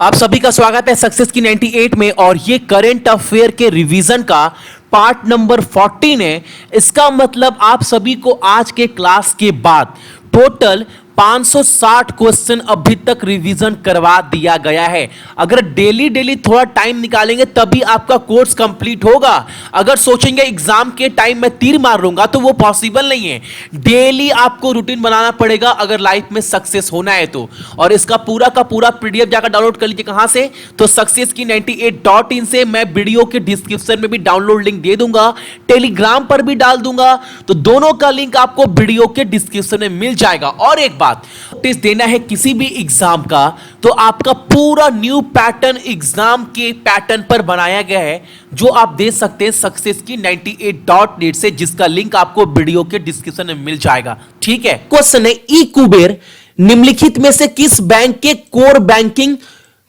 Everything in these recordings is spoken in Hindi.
आप सभी का स्वागत है सक्सेस की 98 में। और ये करंट अफेयर के रिवीजन का पार्ट नंबर 14 है। इसका मतलब आप सभी को आज के क्लास के बाद टोटल 560 क्वेश्चन अभी तक रिवीजन करवा दिया गया है। अगर डेली डेली थोड़ा टाइम निकालेंगे तभी आपका कोर्स कंप्लीट होगा। अगर सोचेंगे एग्जाम के टाइम में तीर मार लूंगा तो वो पॉसिबल नहीं है। डेली आपको रूटीन बनाना पड़ेगा अगर लाइफ में सक्सेस होना है तो। और इसका पूरा का पूरा पीडीएफ जाकर डाउनलोड कर लीजिए। कहां से? तो सक्सेस की 98.in से। मैं वीडियो के डिस्क्रिप्शन में भी डाउनलोड लिंक दे दूंगा, टेलीग्राम पर भी डाल दूंगा, तो दोनों का लिंक आपको वीडियो के डिस्क्रिप्शन में मिल जाएगा। और एक बात नोटिस देना है किसी भी एग्जाम का तो आपका पूरा न्यू पैटर्न एग्जाम के पैटर्न पर बनाया गया है, जो आप देख सकते हैं सक्सेस की 98.net से, जिसका लिंक आपको वीडियो के डिस्क्रिप्शन में मिल जाएगा। ठीक है। क्वेश्चन है ई कुबेर निम्नलिखित में से किस बैंक के कोर बैंकिंग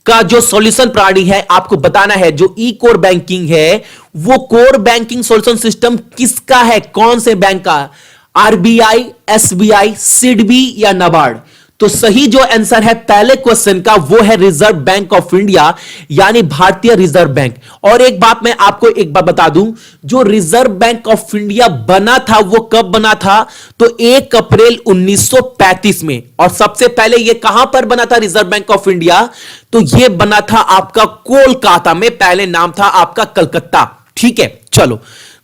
का जो सॉल्यूशन प्रणाली है आपको बताना है। जो ई कोर बैंकिंग है वो कोर बैंकिंग सॉल्यूशन सिस्टम किसका है, कौन से बैंक का? आरबीआई, एसबीआई, सिडबी या नाबार्ड? तो सही जो आंसर है पहले क्वेश्चन का वो है रिजर्व बैंक ऑफ इंडिया, यानी भारतीय रिजर्व बैंक। और एक बात मैं आपको एक बात बता दूं, जो रिजर्व बैंक ऑफ इंडिया बना था वो कब बना था? तो 1 अप्रैल 1935 में। और सबसे पहले ये कहां पर बना था रिजर्व बैंक ऑफ इंडिया? तो ये बना था आपका कोलकाता में, पहले नाम था आपका कलकत्ता। ठीक है। चलो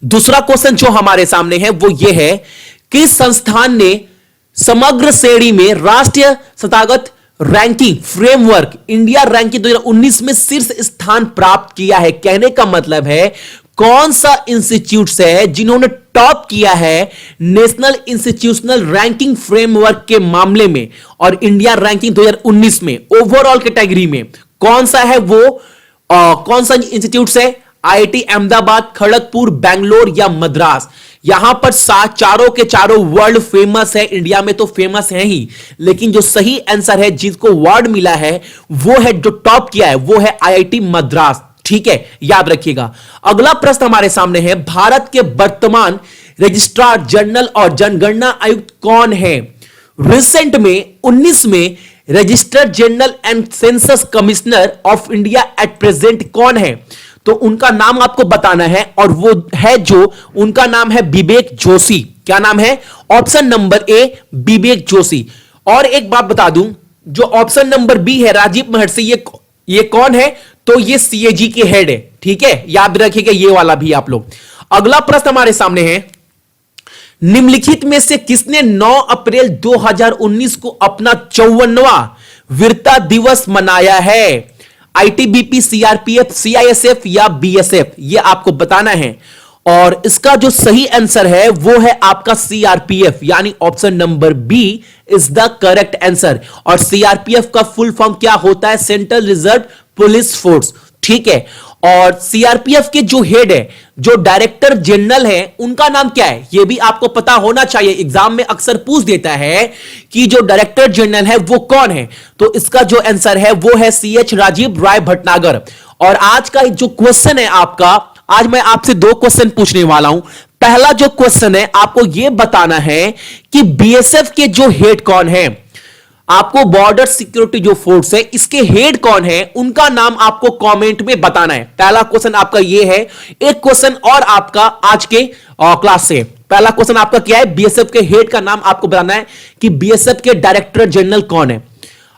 दूसरा क्वेश्चन जो हमारे सामने है वो ये है, किस संस्थान ने समग्र श्रेणी में राष्ट्रीय संस्थागत रैंकिंग फ्रेमवर्क इंडिया रैंकिंग 2019 में शीर्ष स्थान प्राप्त किया है? कहने का मतलब है कौन सा इंस्टीट्यूट है जिन्होंने टॉप किया है नेशनल इंस्टीट्यूशनल रैंकिंग फ्रेमवर्क के मामले में और इंडिया रैंकिंग 2019 में ओवरऑल कैटेगरी में? कौन सा है वो? कौन सा इंस्टीट्यूट है? आईआईटी अहमदाबाद, खड़गपुर, बेंगलोर या मद्रास? यहां पर चारों के चारों वर्ल्ड फेमस है, इंडिया में तो फेमस है ही, लेकिन जो सही आंसर है जिसको अवार्ड मिला है वो है, जो टॉप किया है वो है आईआईटी मद्रास। ठीक है, याद रखिएगा। अगला प्रश्न हमारे सामने है, भारत के वर्तमान रजिस्ट्रार जनरल और जनगणना आयुक्त कौन है? रिसेंट में 19 में registrar general and census commissioner of India at present कौन है? तो उनका नाम आपको बताना है और वो है, जो उनका नाम है विवेक जोशी। क्या नाम है? ऑप्शन नंबर ए विवेक जोशी। और एक बात बता दूं, जो ऑप्शन नंबर बी है राजीव महर्षि, ये कौन है? तो ये सीएजी के हेड है। ठीक है, याद रखिएगा ये वाला भी आप लोग। अगला प्रश्न हमारे सामने है, निम्नलिखित में से किसने 9 अप्रैल 2019 को अपना 54वां वीरता दिवस मनाया है? आईटीबीपी, सीआरपीएफ, सीआईएसएफ या बीएसएफ? ये आपको बताना है। और इसका जो सही आंसर है वो है आपका सीआरपीएफ, यानी option number B is the correct answer. और सीआरपीएफ का फुल फॉर्म क्या होता है? Central reserve police force. ठीक है। और सीआरपीएफ के जो हेड है, जो डायरेक्टर जनरल है, उनका नाम क्या है? यह भी आपको पता होना चाहिए, एग्जाम में अक्सर पूछ देता है कि जो डायरेक्टर जनरल है वो कौन है। तो इसका जो आंसर है वो है सीएच राजीव राय भटनागर। और आज का जो क्वेश्चन है आपका, आज मैं आपसे 2 क्वेश्चन पूछने वाला हूं। पहला जो क्वेश्चन है आपको यह बताना है कि बीएसएफ के जो हेड कौन है, आपको बॉर्डर सिक्योरिटी जो फोर्स है इसके हेड कौन है, उनका नाम आपको कमेंट में बताना है। पहला क्वेश्चन आपका ये है। एक क्वेश्चन और आपका आज के क्लास से, पहला क्वेश्चन आपका क्या है? बीएसएफ के हेड का नाम आपको बताना है कि बीएसएफ के डायरेक्टर जनरल कौन है।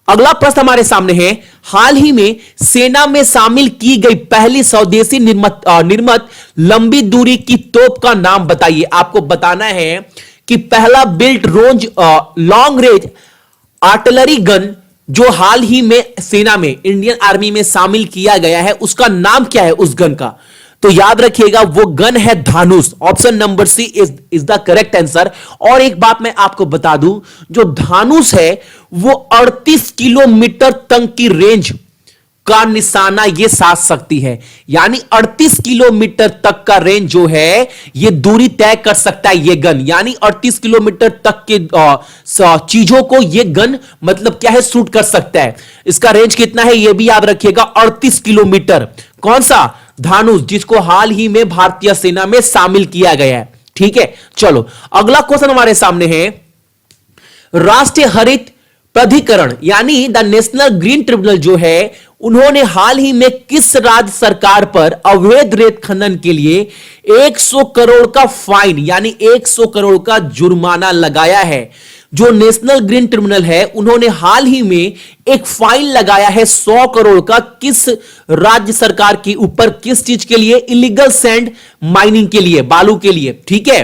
अगला प्रश्न हमारे सामने है, हाल ही में सेना में शामिल की गई पहली स्वदेशी निर्मित लंबी दूरी की तोप का नाम बताइए। आपको बताना है कि पहला बिल्ट रोंज लॉन्ग रेंज आर्टिलरी गन जो हाल ही में सेना में, इंडियन आर्मी में शामिल किया गया है, उसका नाम क्या है उस गन का? तो याद रखिएगा वो गन है Dhanush. Option number C is the correct answer. और एक बात मैं आपको बता दूं, जो धानुष है वो 38 किलोमीटर तक की रेंज का निशाना ये साध सकती है, यानी 38 किलोमीटर तक का रेंज जो है ये दूरी तय कर सकता है ये गन, यानी 38 किलोमीटर तक के चीजों को ये गन मतलब क्या है, शूट कर सकता है। इसका रेंज कितना है ये भी याद रखिएगा, 38 किलोमीटर। कौन सा? धानुष, जिसको हाल ही में भारतीय सेना में शामिल किया गया है। ठीक है। चलो अगला क्वेश्चन हमारे सामने है, राष्ट्रीय हरित प्राधिकरण यानी द नेशनल ग्रीन ट्रिब्यूनल जो है उन्होंने हाल ही में किस राज्य सरकार पर अवैध रेत खनन के लिए 100 करोड़ का फाइन यानी 100 करोड़ का जुर्माना लगाया है? जो नेशनल ग्रीन ट्रिब्यूनल है उन्होंने हाल ही में एक फाइन लगाया है 100 करोड़ का किस राज्य सरकार के ऊपर, किस चीज के लिए? इलीगल सैंड माइनिंग के लिए, बालू के लिए। ठीक है,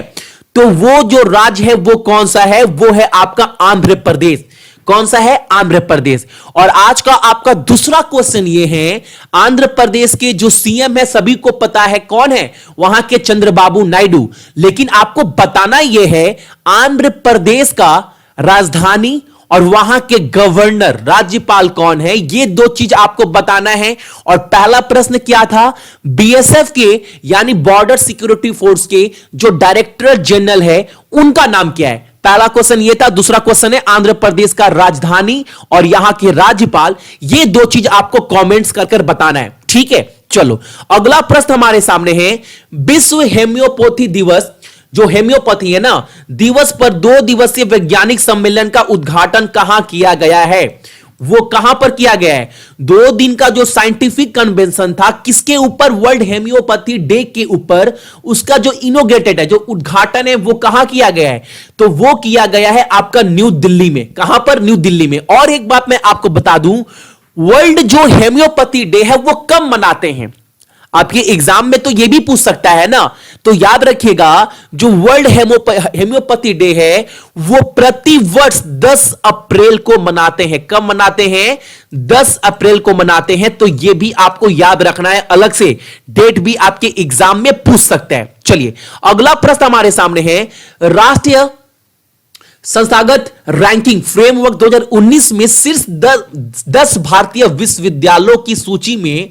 तो वो जो राज्य है वो कौन सा है? वो है आपका आंध्र प्रदेश। कौन सा है? आंध्र प्रदेश। और आज का आपका दूसरा क्वेश्चन ये है, आंध्र प्रदेश के जो सीएम है सभी को पता है कौन है? वहां के चंद्रबाबू नायडू। लेकिन आपको बताना यह है आंध्र प्रदेश का राजधानी और वहां के गवर्नर राज्यपाल कौन है, ये दो चीज आपको बताना है। और पहला प्रश्न क्या था? बीएसएफ के यानी बॉर्डर सिक्योरिटी फोर्स के जो डायरेक्टर जनरल है उनका नाम क्या है? पहला क्वेश्चन ये था। दूसरा क्वेश्चन है आंध्र प्रदेश का राजधानी और यहां के राज्यपाल। ये दो चीज आपको कमेंट्स कर बताना है। ठीक है, चलो अगला प्रश्न हमारे सामने है, विश्व हेम्योपैथी दिवस, जो हेम्योपैथी है ना दिवस पर 2 दिवसीय वैज्ञानिक सम्मेलन का उद्घाटन कहां किया गया है? वो कहां पर किया गया है? 2 दिन का जो साइंटिफिक कन्वेंशन था किसके ऊपर? वर्ल्ड हेम्योपैथी डे के ऊपर। उसका जो इनोग्रेटेड है, जो उद्घाटन है, वो कहां किया गया है? तो वो किया गया है आपका न्यू दिल्ली में। कहां पर? न्यू दिल्ली में। और एक बात मैं आपको बता दूं, वर्ल्ड जो हेम्योपैथी डे है वो कब मनाते हैं? आपके एग्जाम में तो यह भी पूछ सकता है ना, तो याद रखिएगा जो वर्ल्ड हेम्योपैथी डे है वो प्रति वर्ष 10 अप्रैल को मनाते हैं। कब मनाते हैं? 10 अप्रैल को मनाते हैं। तो यह भी आपको याद रखना है, अलग से डेट भी आपके एग्जाम में पूछ सकता है। चलिए अगला प्रश्न हमारे सामने है, राष्ट्रीय संस्थागत रैंकिंग फ्रेमवर्क 2019 में शीर्ष 10 भारतीय विश्वविद्यालयों की सूची में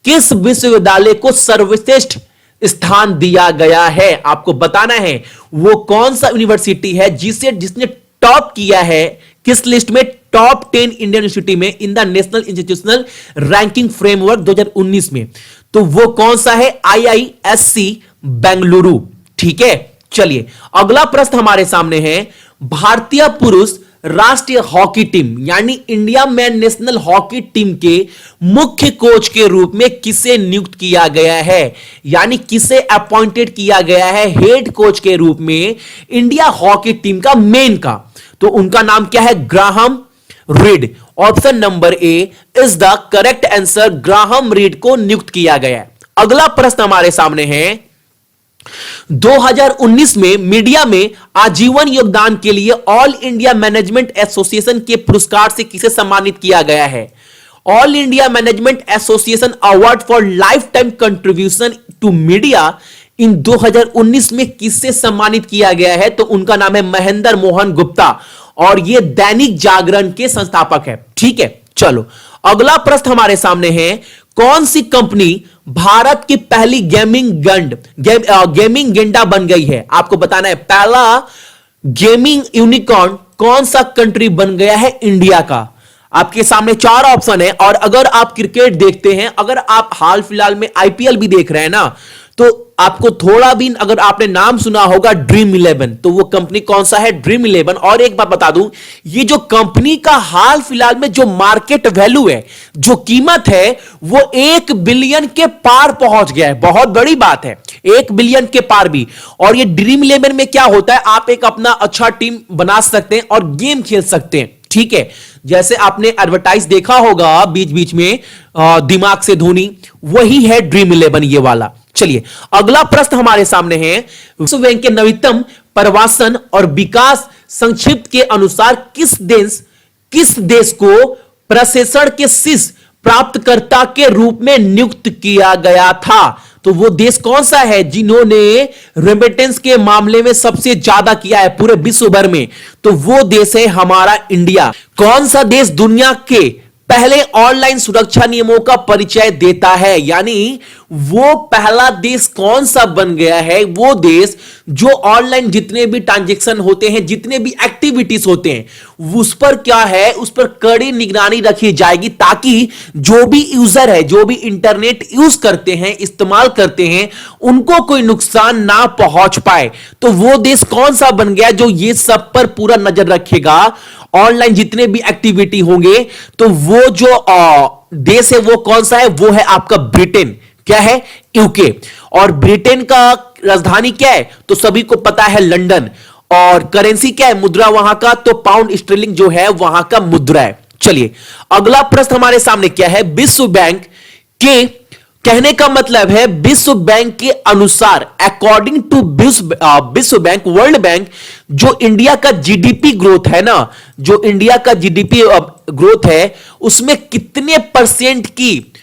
किस विश्वविद्यालय को सर्वश्रेष्ठ स्थान दिया गया है? आपको बताना है वो कौन सा यूनिवर्सिटी है जिसने टॉप किया है, किस लिस्ट में? टॉप 10 इंडियन यूनिवर्सिटी में in the national institutional ranking framework 2019 में। तो वो कौन सा है? IISc बेंगलुरु। ठीक है, चलिए अगला प्रश्न हमारे सामने है, भारतीय पुरुष राष्ट्रीय हॉकी टीम यानी India man national hockey team के मुख्य कोच के रूप में किसे नियुक्त किया गया है? यानी किसे अपॉइंटेड किया गया है हेड कोच के रूप में इंडिया हॉकी टीम का, मेन का? तो उनका नाम क्या है? Graham read. Option number A is the correct answer. Graham read को नियुक्त किया गया है। अगला प्रश्न हमारे सामने है, 2019 में मीडिया में आजीवन योगदान के लिए ऑल इंडिया मैनेजमेंट एसोसिएशन के पुरस्कार से किसे सम्मानित किया गया है? All India management association award for lifetime contribution to media in 2019 में किससे सम्मानित किया गया है? तो उनका नाम है महेंद्र मोहन गुप्ता और ये दैनिक जागरण के संस्थापक है। ठीक है, चलो अगला प्रश्न हमारे सामने है, कौन सी कंपनी भारत की पहली गेमिंग गेंडा बन गई है? आपको बताना है पहला गेमिंग यूनिकॉर्न कौन सा कंट्री बन गया है? इंडिया का। आपके सामने 4 ऑप्शन है। और अगर आप क्रिकेट देखते हैं, अगर आप हाल फिलहाल में आईपीएल भी देख रहे हैं ना, तो आपको थोड़ा भी अगर आपने नाम सुना होगा ड्रीम 11, तो वो कंपनी कौन सा है? ड्रीम 11। और एक बात बता दूं, ये जो कंपनी का हाल फिलहाल में जो मार्केट वैल्यू है, जो कीमत है, वो 1 बिलियन के पार पहुंच गया है। बहुत बड़ी बात है, 1 बिलियन के पार भी। और ये ड्रीम 11 में क्या होता है, आप एक अपना अच्छा टीम बना सकते हैं और गेम खेल सकते हैं। ठीक है, जैसे आपने एडवर्टाइज देखा होगा बीच बीच में, दिमाग से धोनी, वही है ड्रीम 11 ये वाला। चलिए अगला प्रश्न हमारे सामने है, विश्व बैंक के नवीनतम प्रवासन और विकास संक्षिप्त के अनुसार किस देश को प्रशेषण के शीर्ष प्राप्तकर्ता के रूप में नियुक्त किया गया था? तो वो देश कौन सा है जिन्होंने रेमिटेंस के मामले में सबसे ज्यादा किया है पूरे विश्व भर में? तो वो देश है हमारा इंडिया। कौन सा देश दुनिया के पहले ऑनलाइन सुरक्षा नियमों का परिचय देता है? यानी वो पहला देश कौन सा बन गया है? वो देश जो ऑनलाइन जितने भी ट्रांजैक्शन होते हैं, जितने भी एक्टिविटीज होते हैं, उस पर क्या है, उस पर कड़ी निगरानी रखी जाएगी ताकि जो भी यूजर है, जो भी इंटरनेट यूज करते हैं, इस्तेमाल करते हैं, उनको कोई नुकसान ना पहुंच पाए। तो वो देश कौन सा बन गया जो ये सब पर पूरा नजर रखेगा? ऑनलाइन जितने भी एक्टिविटी होंगे, तो वो जो देश है वो कौन सा है? वो है आपका ब्रिटेन। क्या है? यूके। और ब्रिटेन का राजधानी क्या है? तो सभी को पता है लंदन। और करेंसी क्या है? मुद्रा वहां का तो पाउंड स्टर्लिंग जो है वहां का मुद्रा है। चलिए अगला प्रश्न हमारे सामने क्या है? विश्व बैंक के कहने का मतलब है विश्व बैंक के अनुसार, अकॉर्डिंग टू विश्व बैंक, वर्ल्ड बैंक, जो इंडिया का जीडीपी ग्रोथ है ना, जो इंडिया का जीडीपी ग्रोथ है उसमें कितने परसेंट की,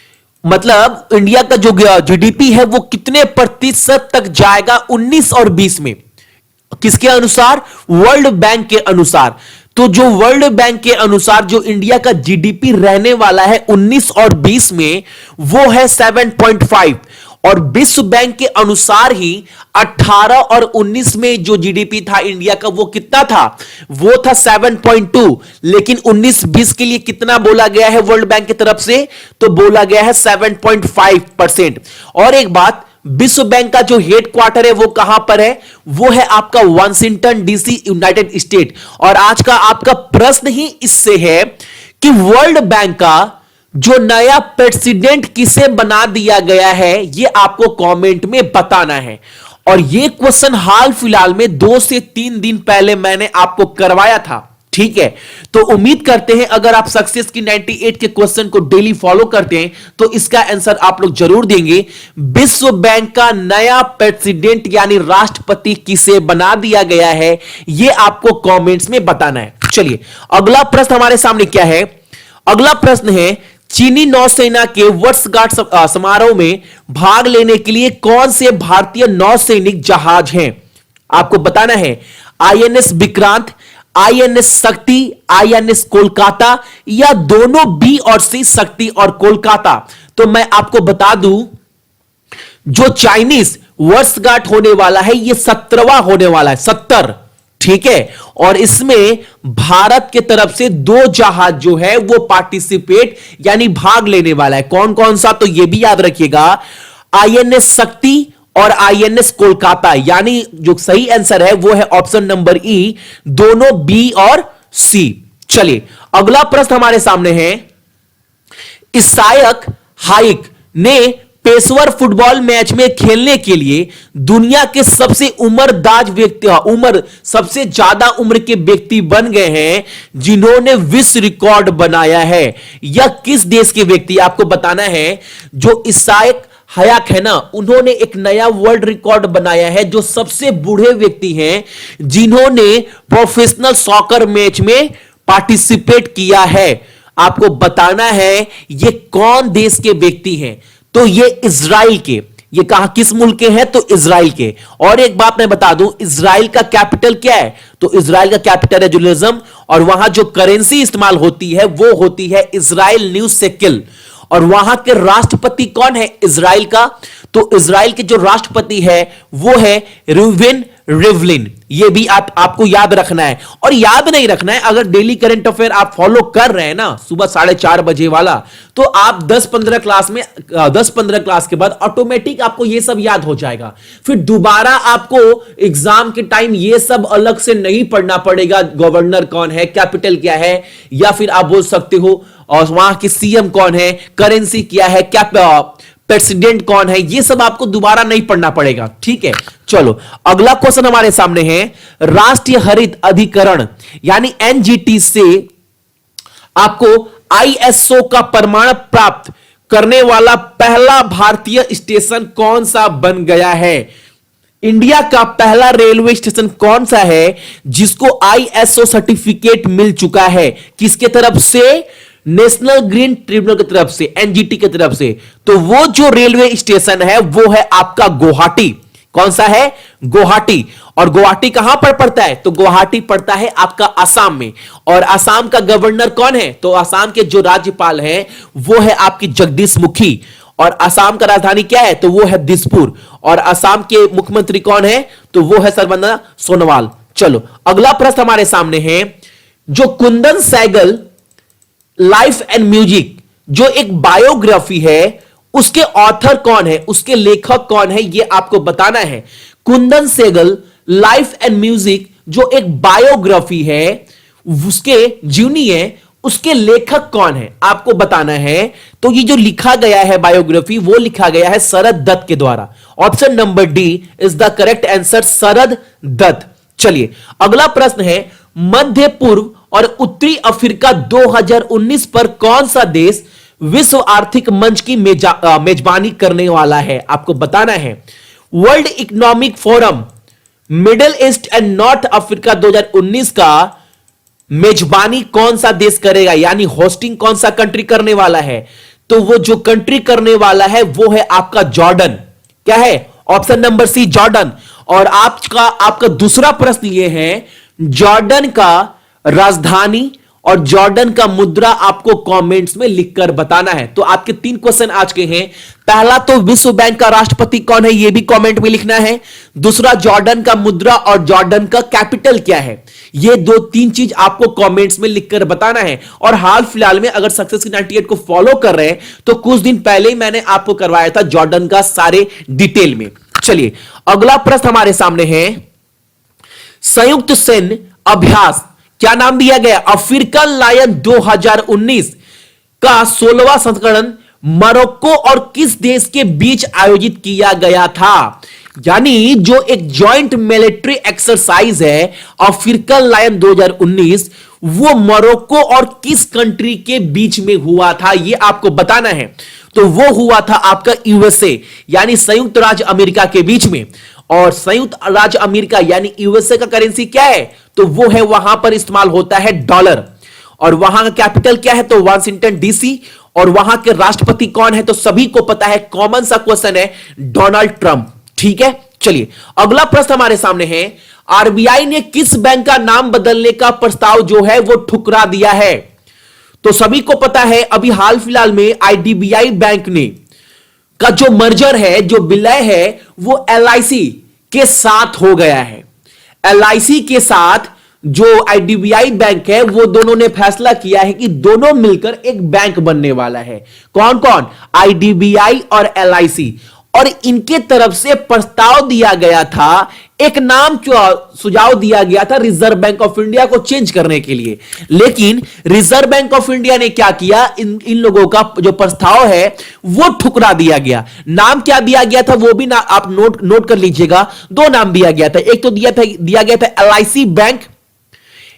मतलब इंडिया का जो जीडीपी है वो कितने प्रतिशत तक जाएगा 19 और 20 में? किसके अनुसार? वर्ल्ड बैंक के अनुसार। तो जो वर्ल्ड बैंक के अनुसार जो इंडिया का जीडीपी रहने वाला है 19 और 20 में वो है 7.5, और विश्व बैंक के अनुसार ही 18 और 19 में जो जीडीपी था इंडिया का वो कितना था? वो था 7.2। लेकिन 19-20 के लिए कितना बोला गया है वर्ल्ड बैंक की तरफ से? तो बोला गया है 7.5%। और एक बात, विश्व बैंक का जो हेड क्वार्टर है वो कहां पर है? वो है आपका वाशिंगटन डीसी, यूनाइटेड स्टेट। और आज का आपका प्रश्न ही इससे है कि वर्ल्ड बैंक का जो नया प्रेसिडेंट किसे बना दिया गया है ये आपको कमेंट में बताना है। और ये क्वेश्चन हाल फिलहाल में 2 से 3 दिन पहले मैंने आपको करवाया था। ठीक है, तो उम्मीद करते हैं अगर आप सक्सेस की 98 के क्वेश्चन को डेली फॉलो करते हैं तो इसका आंसर आप लोग जरूर देंगे। विश्व बैंक का नया प्रेसिडेंट यानी राष्ट्रपति किसे बना दिया गया है यह आपको कमेंट्स में बताना है। चलिए अगला प्रश्न हमारे सामने क्या है? अगला प्रश्न है चीनी नौसेना के वर्षगांठ समारोह में भाग लेने के लिए कौन से भारतीय नौसैनिक जहाज हैं? आपको बताना है आईएनएस विक्रांत, आईएनएस शक्ति, आईएनएस कोलकाता, या दोनों बी और सी, शक्ति और कोलकाता। तो मैं आपको बता दूं जो चाइनीज वर्षगांठ होने वाला है ये 17वां होने वाला है, 70। ठीक है, और इसमें भारत के तरफ से 2 जहाज जो है वो पार्टिसिपेट यानी भाग लेने वाला है। कौन कौन सा? तो ये भी याद रखिएगा, आईएनएस शक्ति और आईएनएस कोलकाता, यानी जो सही आंसर है वो है ऑप्शन नंबर ई, दोनों बी और सी। चलिए अगला प्रश्न हमारे सामने है इसाक हाइक ने पेशेवर फुटबॉल मैच में खेलने के लिए दुनिया के सबसे उम्रदाज व्यक्ति, सबसे ज्यादा उम्र के व्यक्ति बन गए हैं जिन्होंने विश्व रिकॉर्ड बनाया है। यह किस देश के व्यक्ति? आपको बताना है जो इसाक हयाक है ना, उन्होंने एक नया वर्ल्ड रिकॉर्ड बनाया है, जो सबसे बूढ़े व्यक्ति हैं जिन्होंने प्रोफेशनल सॉकर मैच में पार्टिसिपेट किया है। आपको बताना है ये कौन देश के व्यक्ति हैं? तो ये इजराइल के। ये कहां, किस मुल्क के हैं? तो इजराइल के। और एक बात मैं बता दूं, इजराइल का कैपिटल क्या है? तो इजराइल का कैपिटल है जेरूसलम, और वहां जो करेंसी इस्तेमाल होती है वो होती है इजराइल न्यू शेकेल। और वहां के राष्ट्रपति कौन है इजराइल का? तो इजराइल के जो राष्ट्रपति है वो है रूवेन रिवलिन। ये भी आपको याद रखना है। और याद नहीं रखना है, अगर डेली करंट अफेयर आप फॉलो कर रहे हैं ना सुबह 4:30 बजे वाला, तो आप 10-15 क्लास में 10-15 क्लास के बाद ऑटोमेटिक आपको ये सब याद हो जाएगा। फिर दोबारा आपको एग्जाम के टाइम ये सब अलग से नहीं पढ़ना पड़ेगा। गवर्नर कौन है, कैपिटल क्या है, या फिर आप बोल सकते हो और वहां के सीएम कौन है, करेंसी क्या है, क्या प्रेसिडेंट कौन है, ये सब आपको दोबारा नहीं पढ़ना पड़ेगा। ठीक है, चलो अगला क्वेश्चन हमारे सामने है राष्ट्रीय हरित अधिकरण यानी एनजीटी से आपको आईएसओ का प्रमाण प्राप्त करने वाला पहला भारतीय स्टेशन कौन सा बन गया है? इंडिया का पहला रेलवे स्टेशन कौन सा है जिसको आईएसओ सर्टिफिकेट मिल चुका है? किसके तरफ से? नेशनल ग्रीन ट्रिब्यूनल की तरफ से, एनजीटी की तरफ से। तो वो जो रेलवे स्टेशन है वो है आपका गुवाहाटी। कौन सा है? गुवाहाटी। और गुवाहाटी कहां पर पड़ता है? तो गुवाहाटी पड़ता है आपका असम में। और असम का गवर्नर कौन है? तो असम के जो राज्यपाल हैं वो है आपकी जगदीश मुखी। और असम का राजधानी क्या है? तो वो है दिसपुर। और असम के मुख्यमंत्री कौन है? तो वो है सर्बानंद सोनोवाल। चलो अगला प्रश्न हमारे सामने है जो Kundan Saigal life and music जो एक बायोग्राफी है उसके ऑथर कौन है, उसके लेखक कौन है, यह आपको बताना है। Kundan Saigal life and music जो एक बायोग्राफी है उसके जीवनी है उसके लेखक कौन है आपको बताना है। तो ये जो लिखा गया है बायोग्राफी, वो लिखा गया है शरद दत्त के द्वारा। Option number D is the correct answer, Sharad Dutt. चलिए अगला प्रश्न है, मध्य पूर्व और उत्तरी अफ्रीका 2019 पर कौन सा देश विश्व आर्थिक मंच की मेजबानी करने वाला है, आपको बताना है। World economic forum middle east and north Africa 2019 का मेजबानी कौन सा देश करेगा, यानी होस्टिंग कौन सा कंट्री करने वाला है। तो वो जो कंट्री करने वाला है वो है आपका जॉर्डन। क्या है? Option number C, Jordan. और आपका दूसरा प्रश्न ये है, जॉर्डन का राजधानी और जॉर्डन का मुद्रा आपको कमेंट्स में लिखकर बताना है। तो आपके 3 क्वेश्चन आज के हैं। पहला तो विश्व बैंक का राष्ट्रपति कौन है, यह भी कमेंट में लिखना है। दूसरा जॉर्डन का मुद्रा और जॉर्डन का कैपिटल क्या है, ये 2-3 चीज आपको कमेंट्स में लिखकर बताना है। और हाल फिलहाल में अगर सक्सेस की 98 को फॉलो कर रहे हैं तो कुछ दिन पहले ही मैंने आपको करवाया था जॉर्डन का सारे डिटेल में। चलिए अगला प्रश्न हमारे सामने है, संयुक्त सैन्य अभ्यास क्या नाम दिया गया? अफ्रीकन लायन 2019 का 16वां संस्करण मोरक्को और किस देश के बीच आयोजित किया गया था? यानी जो एक जॉइंट मिलिट्री एक्सरसाइज है अफ्रीकन लायन 2019, वो मोरक्को और किस कंट्री के बीच में हुआ था, ये आपको बताना है। तो वो हुआ था आपका यूएसए यानी संयुक्त राज्य अमेरिका के बीच में। और संयुक्त राज्य अमेरिका यानी यूएसए का करेंसी क्या है? तो वो है, वहां पर इस्तेमाल होता है डॉलर। और वहां का कैपिटल क्या है? तो वाशिंगटन डीसी। और वहां के राष्ट्रपति कौन है? तो सभी को पता है, कॉमन सा क्वेश्चन है, डोनाल्ड ट्रंप। ठीक है, चलिए अगला प्रश्न हमारे सामने है, आरबीआई ने किस बैंक का नाम बदलने का प्रस्ताव जो है वो ठुकरा दिया है? तो सभी को पता है, अभी हाल फिलहाल में आईडीबीआई बैंक ने का जो मर्जर है, जो विलय है, वो एलआईसी के साथ हो गया है। एलआईसी के साथ जो आईडीबीआई बैंक है, वो दोनों ने फैसला किया है कि दोनों मिलकर एक बैंक बनने वाला है। कौन कौन? आईडीबीआई और एलआईसी। और इनके तरफ से प्रस्ताव दिया गया था, एक नाम सुझाव दिया गया था रिजर्व बैंक ऑफ इंडिया को चेंज करने के लिए। लेकिन रिजर्व बैंक ऑफ इंडिया ने क्या किया, इन लोगों का जो प्रस्ताव है वो ठुकरा दिया गया। नाम क्या दिया गया था वो भी ना आप नोट कर लीजिएगा। 2 नाम दिया गया था, एक तो दिया गया था एलआईसी बैंक।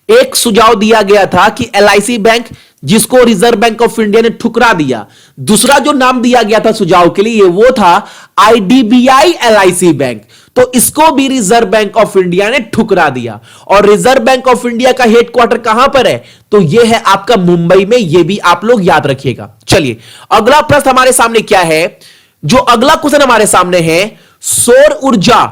एक सुझाव दिया गया था कि एलआईसी बैंक, जिसको रिजर्व बैंक ऑफ इंडिया ने ठुकरा दिया। दूसरा जो नाम दिया गया था सुझाव के लिए वो था आईडीबीआई एलआईसी बैंक। तो इसको भी रिजर्व बैंक ऑफ इंडिया ने ठुकरा दिया। और रिजर्व बैंक ऑफ इंडिया का हेडक्वार्टर कहां पर है? तो यह है आपका मुंबई में। यह भी आप लोग याद रखिएगा। चलिए अगला प्रश्न हमारे सामने क्या है? जो अगला क्वेश्चन हमारे सामने है, सौर ऊर्जा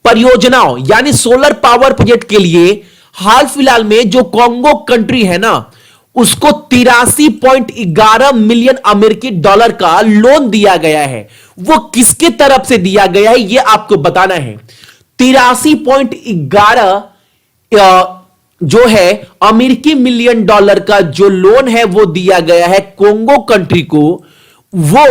परियोजनाओं यानी सोलर पावर प्रोजेक्ट के लिए हाल फिलहाल में जो कांगो कंट्री है ना, उसको 83.11 मिलियन अमेरिकी डॉलर का लोन दिया गया है। वो किसके तरफ से दिया गया है ये आपको बताना है। 83.11 जो है अमेरिकी मिलियन डॉलर का जो लोन है वो दिया गया है कांगो कंट्री को। वो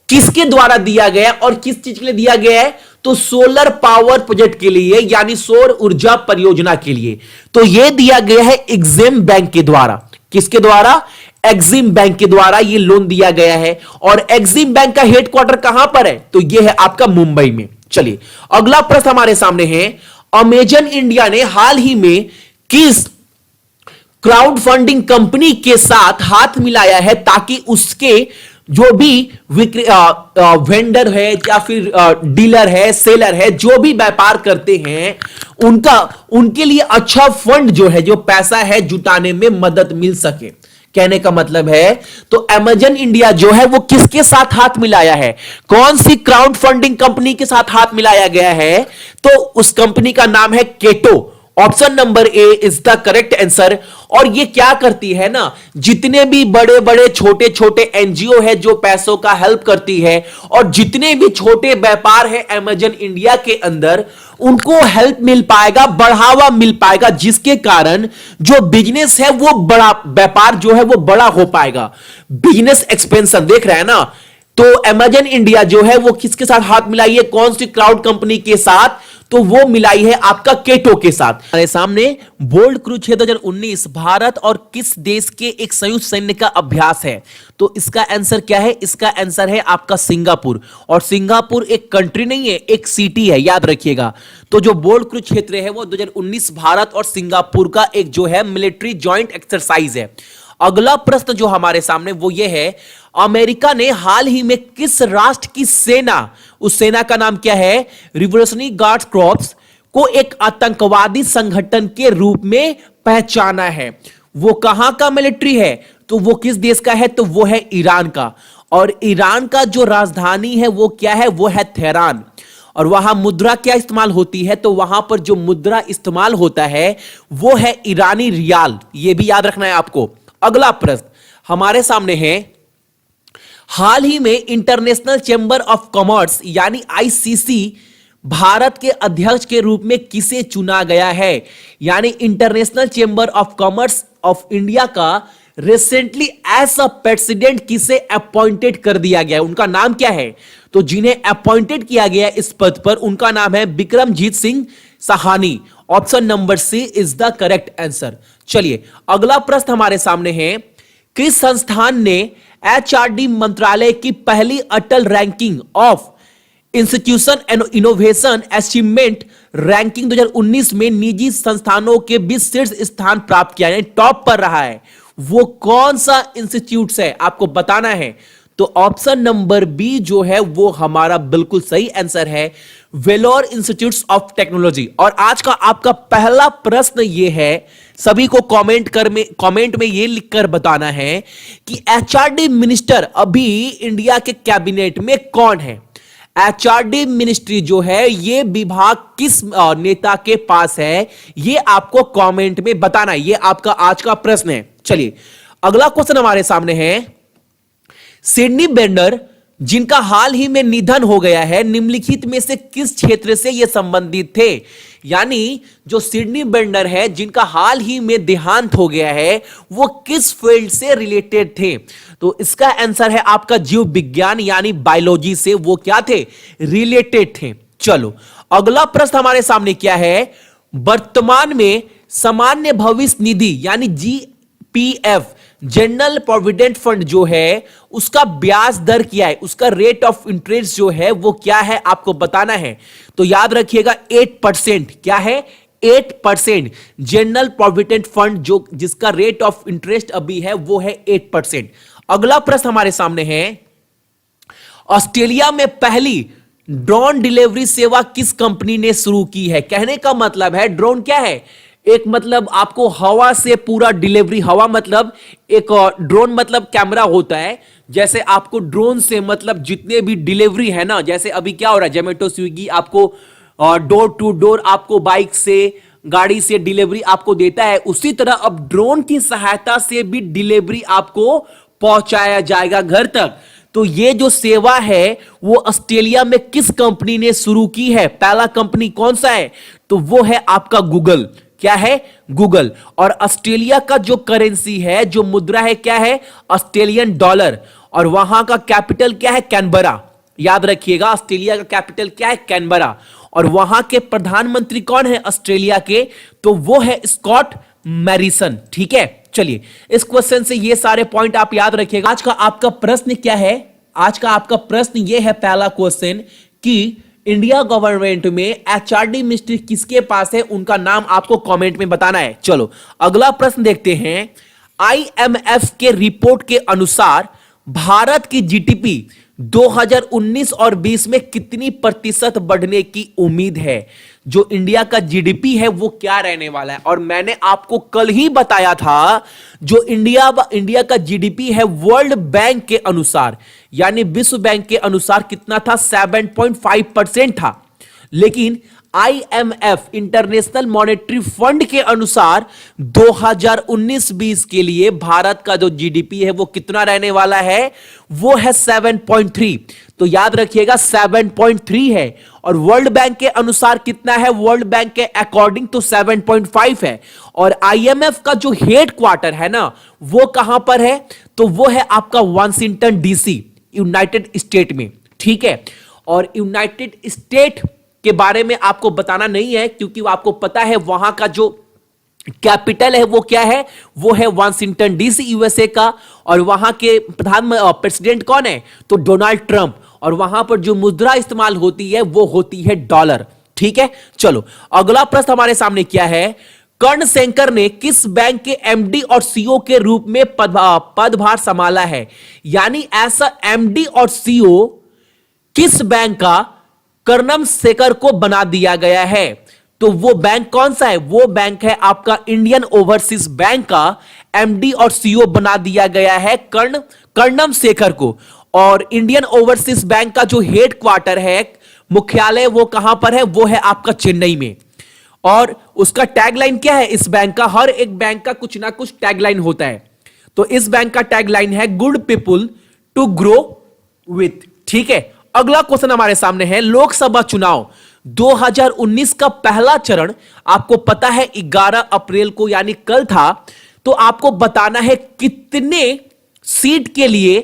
किसके द्वारा दिया गया और किस चीज के लिए दिया गया है? तो सोलर पावर प्रोजेक्ट के लिए यानी सौर ऊर्जा परियोजना के लिए। तो यह दिया गया है एग्जिम बैंक के द्वारा। किसके द्वारा? एग्जिम बैंक के द्वारा यह लोन दिया गया है। और एग्जिम बैंक का हेडक्वार्टर कहां पर है? तो यह है आपका मुंबई में। चलिए अगला प्रश्न हमारे सामने है, अमेजन इंडिया ने हाल ही में किस क्राउड फंडिंग कंपनी के साथ हाथ मिलाया है ताकि उसके जो भी वेंडर है या फिर डीलर है, सेलर है, जो भी व्यापार करते हैं, उनके लिए अच्छा फंड जो है, जो पैसा है जुटाने में मदद मिल सके। कहने का मतलब है, तो अमेजन इंडिया जो है वो किसके साथ हाथ मिलाया है? कौन सी क्राउड फंडिंग कंपनी के साथ हाथ मिलाया गया है? तो उस कंपनी का नाम है Ketto. Option number A is the correct answer. और ये क्या करती है ना, जितने भी बड़े बड़े छोटे छोटे एनजीओ है जो पैसों का हेल्प करती है, और जितने भी छोटे व्यापार है अमेजन इंडिया के अंदर, उनको हेल्प मिल पाएगा, बढ़ावा मिल पाएगा, जिसके कारण जो बिजनेस है वो बड़ा, व्यापार जो है वो बड़ा हो पाएगा। बिजनेस एक्सपेंशन देख रहे हैं ना। तो अमेजन इंडिया जो है वो किसके साथ हाथ मिलाई है? कौन सी क्राउड कंपनी के साथ? तो वो मिलाई है आपका केटो के साथ। हमारे सामने बोल्ड कुरुक्षेत्र 2019 भारत और किस देश के एक संयुक्त सैन्य का अभ्यास है? तो इसका आंसर क्या है? इसका आंसर है आपका सिंगापुर। और सिंगापुर एक कंट्री नहीं है, एक सिटी है, याद रखिएगा। तो जो बोल्ड कुरुक्षेत्र है वो 2019 भारत और सिंगापुर का एक जो है मिलिट्री जॉइंट एक्सरसाइज है। अगला प्रश्न जो हमारे सामने वो ये है, अमेरिका ने हाल ही में किस राष्ट्र की सेना, उस सेना का नाम क्या है, रिवोल्यूशनरी गार्ड्स कॉर्प्स को एक आतंकवादी संगठन के रूप में पहचाना है? वो कहां का मिलिट्री है? तो वो किस देश का है? तो वो है ईरान का। और ईरान का जो राजधानी है वो क्या है? वो है तेहरान। और वहां मुद्रा क्या इस्तेमाल होती है? तो वहां पर जो मुद्रा इस्तेमाल होता है वो है ईरानी रियाल। ये भी याद रखना है आपको। अगला प्रश्न हमारे सामने है, हाल ही में इंटरनेशनल चैंबर ऑफ कॉमर्स यानी आईसीसी भारत के अध्यक्ष के रूप में किसे चुना गया है? यानी international chamber of commerce of India का रिसेंटली एज अ प्रेसिडेंट किसे अपॉइंटेड कर दिया गया है? उनका नाम क्या है? तो जिन्हें अपॉइंटेड किया गया इस पद पर उनका नाम है Bikramjit Singh Sawhney. Option number C is the correct answer. चलिए अगला प्रश्न हमारे सामने है, किस संस्थान ने एचआरडी मंत्रालय की पहली Atal ranking of institution and innovation achievement ranking 2019 में निजी संस्थानों के बीच शीर्ष स्थान प्राप्त किया है, टॉप पर रहा है? वो कौन सा इंस्टीट्यूट है आपको बताना है। तो ऑप्शन नंबर बी जो है वो हमारा बिल्कुल सही आंसर है, वेलोर इंस्टीट्यूट ऑफ टेक्नोलॉजी। और आज का आपका पहला प्रश्न ये है, सभी को कमेंट में ये लिखकर बताना है कि एचआरडी मिनिस्टर अभी इंडिया के कैबिनेट में कौन है? एचआरडी मिनिस्ट्री जो है ये विभाग किस नेता के पास है, ये आपको कमेंट में बताना है। ये आपका आज का प्रश्न है। चलिए अगला क्वेश्चन हमारे सामने है, सिडनी बेंडर जिनका हाल ही में निधन हो गया है, निम्नलिखित में से किस क्षेत्र से ये संबंधित थे? यानी जो सिडनी बेंडर है जिनका हाल ही में देहांत हो गया है वो किस फील्ड से रिलेटेड थे? तो इसका आंसर है आपका जीव विज्ञान यानी बायोलॉजी से वो क्या थे? रिलेटेड थे। चलो अगला प्रश्न हमारे सामने क्या है, वर्तमान में सामान्य भविष्य निधि यानी जीपीएफ जनरल प्रोविडेंट फंड जो है उसका ब्याज दर क्या है, उसका रेट ऑफ इंटरेस्ट जो है वो क्या है आपको बताना है। तो याद रखिएगा 8%। क्या है? 8%। जनरल प्रोविडेंट फंड जो जिसका रेट ऑफ इंटरेस्ट अभी है वो है 8%। अगला प्रश्न हमारे सामने है, ऑस्ट्रेलिया में पहली ड्रोन डिलीवरी सेवा किस कंपनी ने शुरू की है? कहने का मतलब है ड्रोन क्या है, एक मतलब आपको हवा से पूरा डिलीवरी, हवा मतलब एक ड्रोन मतलब कैमरा होता है, जैसे आपको ड्रोन से मतलब जितने भी डिलीवरी है ना, जैसे अभी क्या हो रहा है जोमेटो स्विगी आपको डोर टू डोर आपको बाइक से गाड़ी से डिलीवरी आपको देता है, उसी तरह अब ड्रोन की सहायता से भी डिलीवरी आपको पहुंचाया जाएगा घर तक। तो ये जो सेवा है वो ऑस्ट्रेलिया में किस कंपनी ने शुरू की है? पहला कंपनी कौन सा है? तो वो है आपका गूगल। क्या है? गूगल। और ऑस्ट्रेलिया का जो करेंसी है, जो मुद्रा है क्या है? Australian dollar. और वहां का कैपिटल क्या है? कैनबरा। याद रखिएगा ऑस्ट्रेलिया का कैपिटल क्या है? कैनबरा। और वहां के प्रधानमंत्री कौन है ऑस्ट्रेलिया के? तो वो है स्कॉट मैरिसन। ठीक है, चलिए इस क्वेश्चन से ये सारे पॉइंट आप याद रखिएगा। आज का आपका प्रश्न क्या है? आज का आपका प्रश्न ये है, पहला क्वेश्चन, कि इंडिया गवर्नमेंट में एचआरडी मिनिस्ट्री किसके पास है, उनका नाम आपको कमेंट में बताना है। चलो अगला प्रश्न देखते हैं, आईएमएफ के रिपोर्ट के अनुसार भारत की जीडीपी 2019 और 20 में कितनी प्रतिशत बढ़ने की उम्मीद है? जो इंडिया का जीडीपी है वो क्या रहने वाला है? और मैंने आपको कल ही बताया था जो इंडिया का जीडीपी है वर्ल्ड बैंक के अनुसार यानी विश्व बैंक के अनुसार कितना था? 7.5% था। लेकिन आईएमएफ इंटरनेशनल मॉनेटरी फंड के अनुसार 2019-20 के लिए भारत का जो जीडीपी है वो कितना रहने वाला है? वो है 7.3। तो याद रखिएगा 7.3 है। और वर्ल्ड बैंक के अनुसार कितना है? वर्ल्ड बैंक के अकॉर्डिंग तो 7.5 है। और आईएमएफ का जो हेड क्वार्टर है ना वो कहां पर है? तो वो है आपका वाशिंगटन डीसी, यूनाइटेड स्टेट में। ठीक है, और यूनाइटेड स्टेट के बारे में आपको बताना नहीं है, क्योंकि आपको पता है वहां का जो कैपिटल है वो क्या है, वो है वाशिंगटन डीसी यूएसए का। और वहां के प्रेसिडेंट कौन है, तो डोनाल्ड ट्रंप। और वहां पर जो मुद्रा इस्तेमाल होती है वो होती है डॉलर। ठीक है, चलो अगला प्रश्न हमारे सामने क्या है, कर्ण सेंकर ने किस बैंक के एमडी और सीईओ के रूप में पदभार संभाला है। यानी ऐसा एमडी और सीईओ किस बैंक का कर्णम शेखर को बना दिया गया है, तो वो बैंक कौन सा है, वो बैंक है आपका इंडियन ओवरसीज बैंक का एमडी और सीईओ बना दिया गया है कर्णम शेखर को। और इंडियन ओवरसीज बैंक का जो हेड क्वार्टर है, मुख्यालय, वो कहां पर है, वो है आपका चेन्नई में। और उसका टैगलाइन क्या है, इस बैंक का, हर एक बैंक का कुछ ना कुछ टैगलाइन होता है। तो इस बैंक का टैगलाइन है good people to grow with. ठीक है, अगला क्वेश्चन हमारे सामने है, लोकसभा चुनाव 2019 का पहला चरण आपको पता है 11 अप्रैल को यानी कल था। तो आपको बताना है कितने सीट के लिए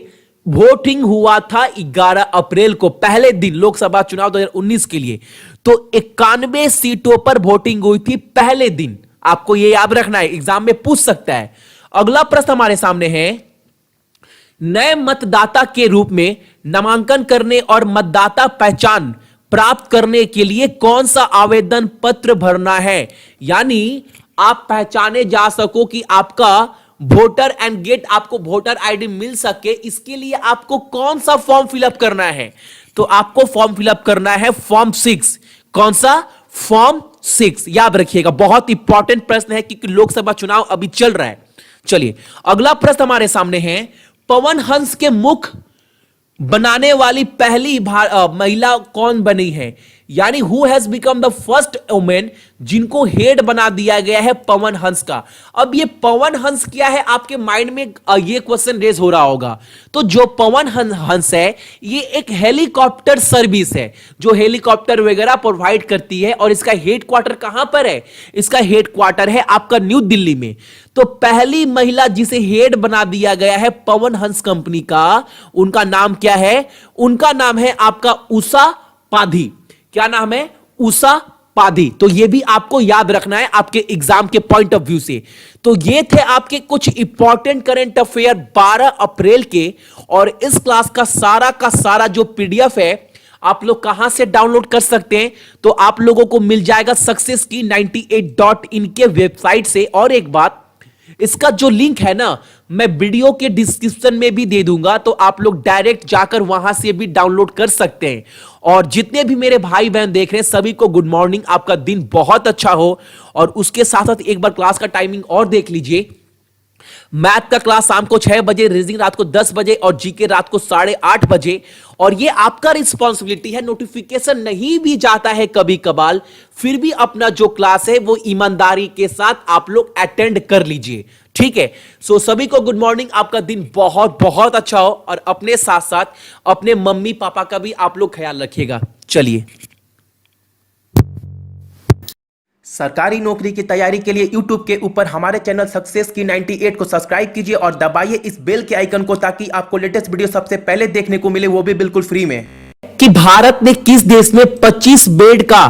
वोटिंग हुआ था 11 अप्रैल को, पहले दिन लोकसभा चुनाव 2019 के लिए। तो 91 सीटों पर वोटिंग हुई थी पहले दिन। आपको यह याद रखना है, एग्जाम में पूछ सकता है। अगला प्रश्न हमारे सामने है, नए मतदाता के रूप में नामांकन करने और मतदाता पहचान प्राप्त करने के लिए कौन सा आवेदन पत्र भरना है। यानी आप पहचाने जा सको कि आपका वोटर एंड गेट, आपको वोटर आईडी मिल सके, इसके लिए आपको कौन सा फॉर्म फिलअप करना है, तो आपको फॉर्म फिलअप करना है फॉर्म 6। कौन सा, फॉर्म 6, याद रखिएगा, बहुत इंपॉर्टेंट प्रश्न है क्योंकि लोकसभा चुनाव अभी चल रहा है। चलिए अगला प्रश्न हमारे सामने है, पवन हंस के मुख बनाने वाली पहली महिला कौन बनी है। यानी who has become the first women जिनको हेड बना दिया गया है पवन हंस का। अब ये पवन हंस क्या है, आपके माइंड में ये क्वेश्चन रेज हो रहा होगा। तो जो पवन हंस है ये एक हेलीकॉप्टर सर्विस है जो हेलीकॉप्टर वगैरह प्रोवाइड करती है। और इसका हेड क्वार्टर कहां पर है, इसका हेड क्वार्टर है आपका न्यू दिल्ली में। तो पहली महिला जिसे हेड बना दिया गया है पवन हंस कंपनी का, उनका नाम क्या है, उनका नाम है आपका उषा पाधी। क्या नाम है, उषा पाधी। तो ये भी आपको याद रखना है आपके एग्जाम के पॉइंट ऑफ व्यू से। तो ये थे आपके कुछ इंपॉर्टेंट करंट अफेयर 12 अप्रैल के। और इस क्लास का सारा जो पीडीएफ है आप लोग कहां से डाउनलोड कर सकते हैं, तो आप लोगों को मिल जाएगा सक्सेस की 98.in के वेबसाइट से। और एक बात, इसका जो लिंक है ना, मैं वीडियो के डिस्क्रिप्शन में भी दे दूंगा, तो आप लोग डायरेक्ट जाकर वहां से भी डाउनलोड कर सकते हैं। और जितने भी मेरे भाई बहन देख रहे हैं सभी को गुड मॉर्निंग, आपका दिन बहुत अच्छा हो। और उसके साथ साथ एक बार क्लास का टाइमिंग और देख लीजिए। मैथ का क्लास शाम को 6 बजे, रीजनिंग रात को 10 बजे और जीके रात को 8:30 बजे। और ये आपका रिस्पॉन्सिबिलिटी है, नोटिफिकेशन नहीं भी जाता है कभी कभार, फिर भी अपना जो क्लास है वो ईमानदारी के साथ आप लोग अटेंड कर लीजिए। ठीक है, सो सभी को गुड मॉर्निंग, आपका दिन बहुत बहुत अच्छा हो। और अपने साथ साथ अपने मम्मी पापा का भी आप लोग ख्याल रखिएगा। चलिए, सरकारी नौकरी की तैयारी के लिए YouTube के ऊपर हमारे चैनल सक्सेस की 98 को सब्सक्राइब कीजिए और दबाइए इस बेल के आइकन को, ताकि आपको लेटेस्ट वीडियो सबसे पहले देखने को मिले, वो भी बिल्कुल फ्री में। कि भारत ने किस देश में 25 बेड का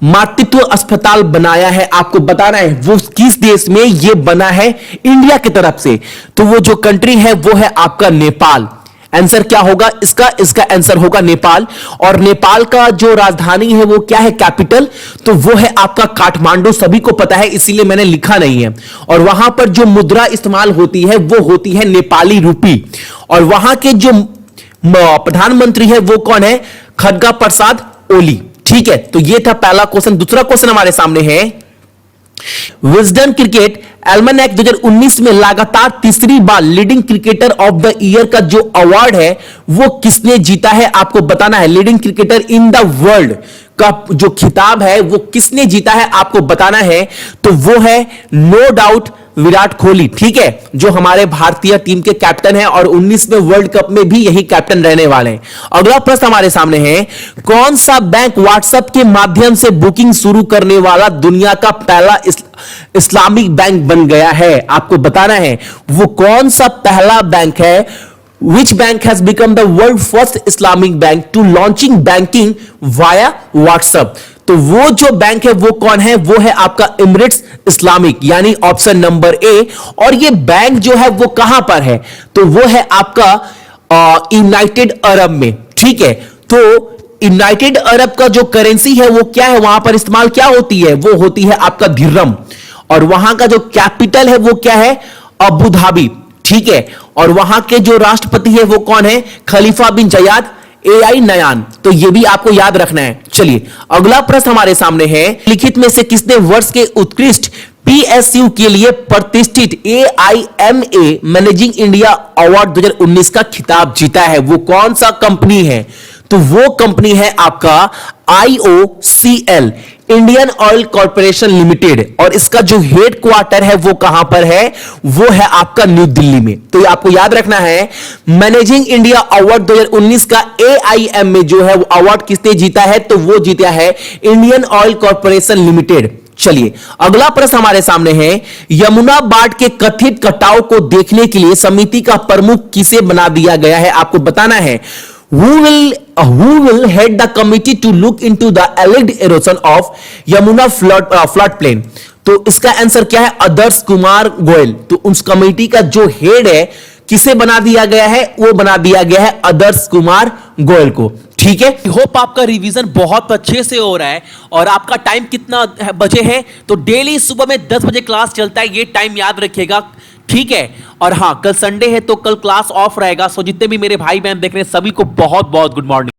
मातृत्व अस्पताल बनाया है, आपको बताना है वो किस देश में ये बना है, इंडिया की तरफ से। तो वो जो कंट्री है वो है आपका नेपाल। आंसर क्या होगा इसका आंसर होगा नेपाल। और नेपाल का जो राजधानी है वो क्या है, कैपिटल, तो वो है आपका काठमांडू। सभी को पता है, इसीलिए मैंने लिखा नहीं है। और वहां पर जो मुद्रा इस्तेमाल होती है वो होती है नेपाली रूपी। और वहां के जो प्रधानमंत्री है वो कौन है, खड्गा प्रसाद ओली। ठीक है, तो ये था पहला क्वेश्चन। दूसरा क्वेश्चन हमारे सामने है, विजडन क्रिकेट एल्मनैक 2019 में लगातार तीसरी बार leading cricketer of the year का जो अवार्ड है वो किसने जीता है, आपको बताना है। Leading cricketer in the world का जो खिताब है वो किसने जीता है, आपको बताना है। तो वो है नो डाउट विराट कोहली। ठीक है, जो हमारे भारतीय टीम के कैप्टन हैं और 19 में वर्ल्ड कप में भी यही कैप्टन रहने वाले हैं। अगला प्रश्न हमारे सामने है, कौन सा बैंक व्हाट्सएप के माध्यम से बुकिंग शुरू करने वाला दुनिया का पहला इस्लामिक बैंक बन गया है, आपको बताना है वो कौन सा पहला बैंक है। Which bank has become the world first Islamic bank to launching banking via WhatsApp? तो वो जो बैंक है वो कौन है? वो है आपका एमिरेट्स इस्लामिक, यानी ऑप्शन नंबर ए। और ये बैंक जो है वो कहां पर है? तो वो है आपका यूनाइटेड अरब में। ठीक है, तो यूनाइटेड अरब का जो करेंसी है वो क्या है, वहां पर इस्तेमाल क्या होती है? वो होती है आपका दिरहम। और वहां का जो कैपिटल है वो क्या है? Abu Dhabi. ठीक है, और वहां के जो राष्ट्रपति है वो कौन है? खलीफा बिन जयाद AI नयान। तो ये भी आपको याद रखना है। चलिए अगला प्रश्न हमारे सामने है, लिखित में से किसने वर्ष के उत्कृष्ट PSU के लिए प्रतिष्ठित AIMA मैनेजिंग इंडिया अवार्ड 2019 का खिताब जीता है? वो कौन सा कंपनी है? तो वो कंपनी है आपका IOCL, Indian oil corporation limited. और इसका जो हेड क्वार्टर है वो कहां पर है? वो है आपका न्यू दिल्ली में। तो ये आपको याद रखना है, मैनेजिंग इंडिया अवार्ड 2019 का AIMA जो है वो अवार्ड किसने जीता है? तो वो जीता है इंडियन ऑयल कॉर्पोरेशन लिमिटेड। चलिए अगला प्रश्न हमारे सामने है, यमुना बाढ़ के कथित कटाव को देखने के लिए समिति का प्रमुख किसे बना दिया गया है? आपको बताना है। Who will head the committee to look into the alleged erosion of Yamuna flood plain? तो इसका आंसर क्या है? आदर्श कुमार गोयल। तो उस कमेटी का जो हेड है किसे बना दिया गया है? वो बना दिया गया है आदर्श कुमार गोयल को। ठीक है, होप आपका रिवीजन बहुत अच्छे से हो रहा है। और आपका टाइम कितना बजे है? तो डेली सुबह में 10 बजे क्लास चलता है, ये टाइम याद रखिएगा। ठीक है, और हाँ कल संडे है तो कल क्लास ऑफ रहेगा। सो जितने भी मेरे भाई बहन देख रहे हैं सभी को बहुत बहुत गुड मॉर्निंग।